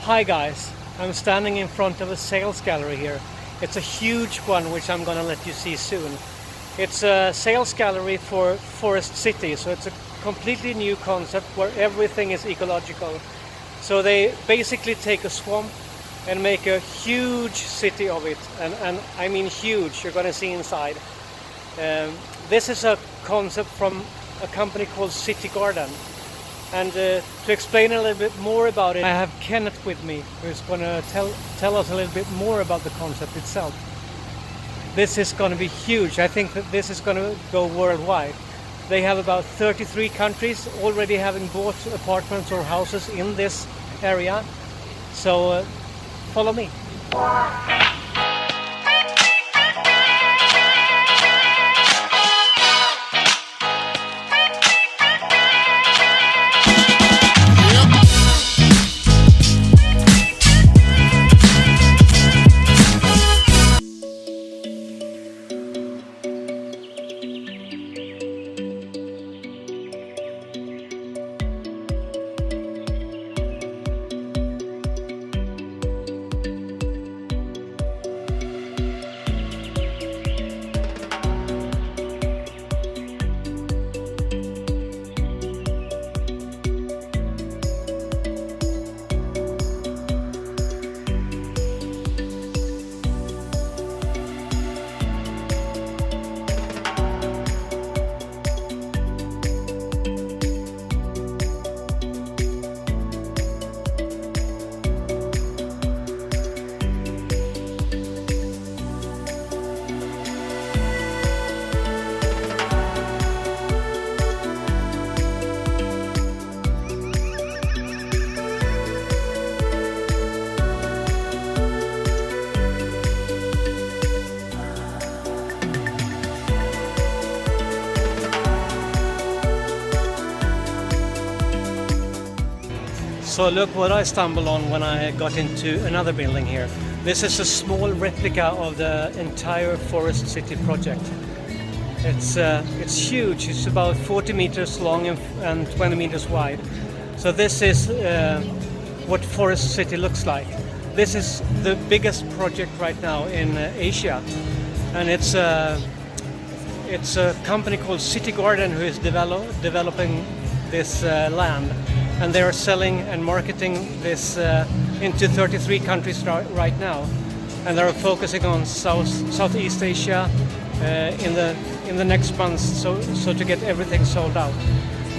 Hi guys, I'm standing in front of a sales gallery here. It's a huge one which I'm gonna let you see soon. It's a sales gallery for Forest City, so it's a completely new concept where everything is ecological. So they basically take a swamp and make a huge city of it, and I mean huge. You're gonna see inside. This is a concept from a company called City Garden. And to explain a little bit more about it, I have Kenneth with me, who's going to tell us a little bit more about the concept itself. This is going to be huge. I think that this is going to go worldwide. They have about 33 countries already having bought apartments or houses in this area. So follow me. So look what I stumbled on when I got into another building here. This is a small replica of the entire Forest City project. It's huge. It's about 40 meters long and 20 meters wide. So this is what Forest City looks like. This is the biggest project right now in Asia, and it's a company called City Garden who is developing this land. And they are selling and marketing this into 33 countries right now, and they're focusing on Southeast Asia in the next months. So to get everything sold out.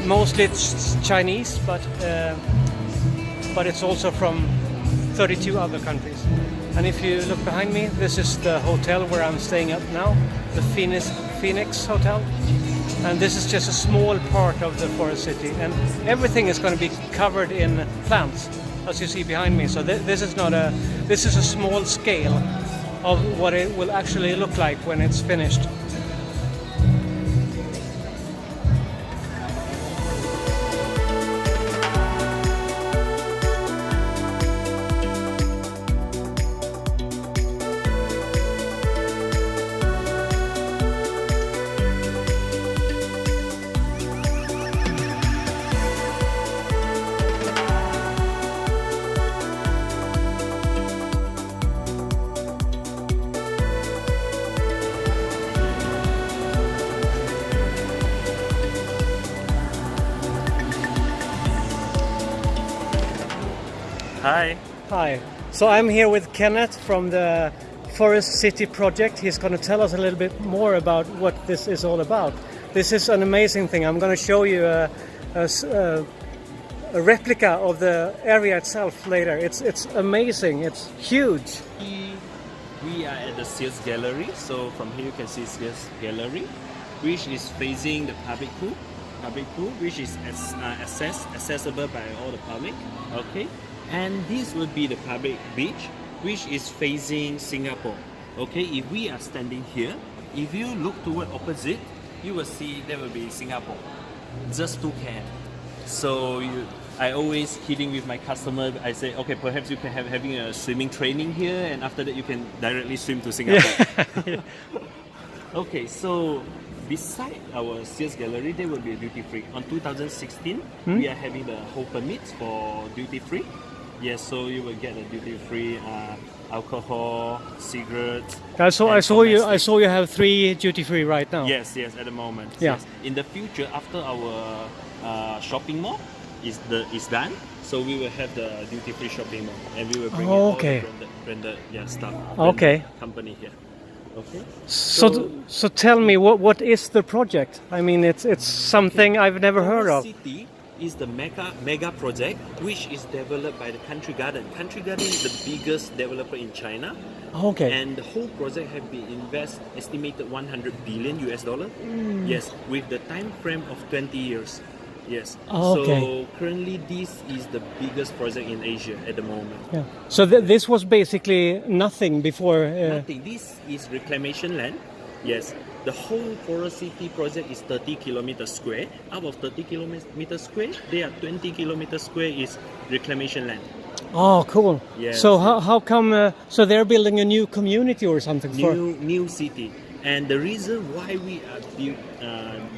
Mostly it's Chinese, but it's also from 32 other countries. And if you look behind me, this is the hotel where I'm staying at now, the Phoenix Hotel. And this is just a small part of the Forest City, and everything is going to be covered in plants, as you see behind me. So this is a small scale of what it will actually look like when it's finished. Hi. Hi. So I'm here with Kenneth from the Forest City project. He's going to tell us a little bit more about what this is all about. This is an amazing thing. I'm going to show you a replica of the area itself later. It's amazing. It's huge. We are at the sales gallery. So from here you can see sales gallery, which is facing the public pool, which is accessible by all the public. Okay. And this would be the public beach, which is facing Singapore. Okay, if we are standing here, if you look toward opposite, you will see there will be Singapore. Just to care. So I always kidding with my customer. I say, okay, perhaps you can having a swimming training here, and after that you can directly swim to Singapore. Yeah. Okay, so beside our sales gallery, there will be a duty free. On 2016, we are having the whole permits for duty free. Yes, so you will get a duty-free alcohol, cigarettes. I and saw you. I domestic. saw you have 3 duty free right now. Yes, at the moment. Yeah. Yes. In the future, after our shopping mall is done, so we will have the duty-free shopping mall, and we will bring in all Okay. the branded stuff. Okay. branded company here. Okay. So tell me, what is the project? I mean, it's something I've never heard Our of. city is the mega project, which is developed by the Country Garden. Country Garden is the biggest developer in China, Okay. and the whole project have been estimated 100 billion US dollar. Yes, with the time frame of 20 years. Yes. Okay. So currently, this is the biggest project in Asia at the moment. Yeah. So this was basically nothing before. Nothing. This is reclamation land. Yes. The whole Forest City project is 30 kilometers square. Out of 30 kilometers square, there are 20 kilometers square is reclamation land. Oh, cool. Yes. So how come? So they're building a new community or something for? New city. And the reason why we are built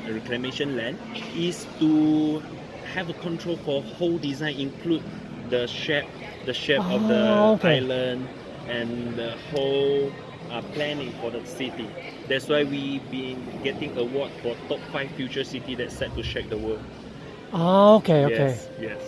reclamation land is to have a control for whole design, include the shape of the Okay. island and the whole planning for the city. That's why we've been getting award for top 5 future city that's set to shake the world. Oh, okay. Okay. Yes.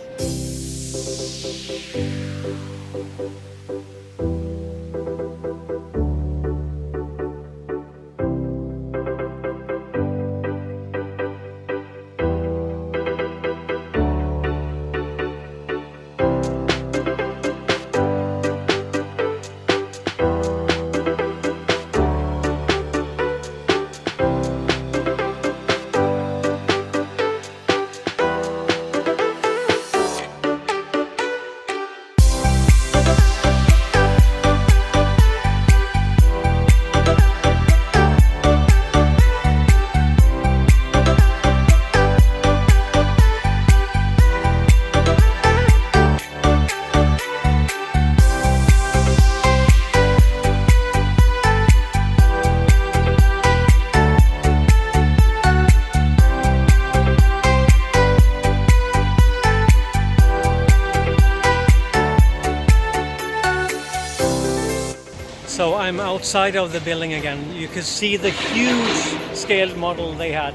So I'm outside of the building again. You can see the huge scaled model they had,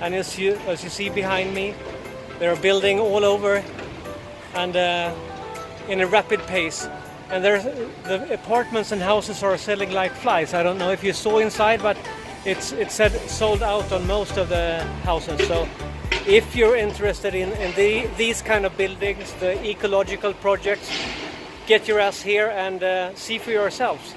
and as you see behind me, they're building all over, and in a rapid pace. And the apartments and houses are selling like flies. I don't know if you saw inside, but it said sold out on most of the houses. So if you're interested in these kind of buildings, the ecological projects, get your ass here and see for yourselves.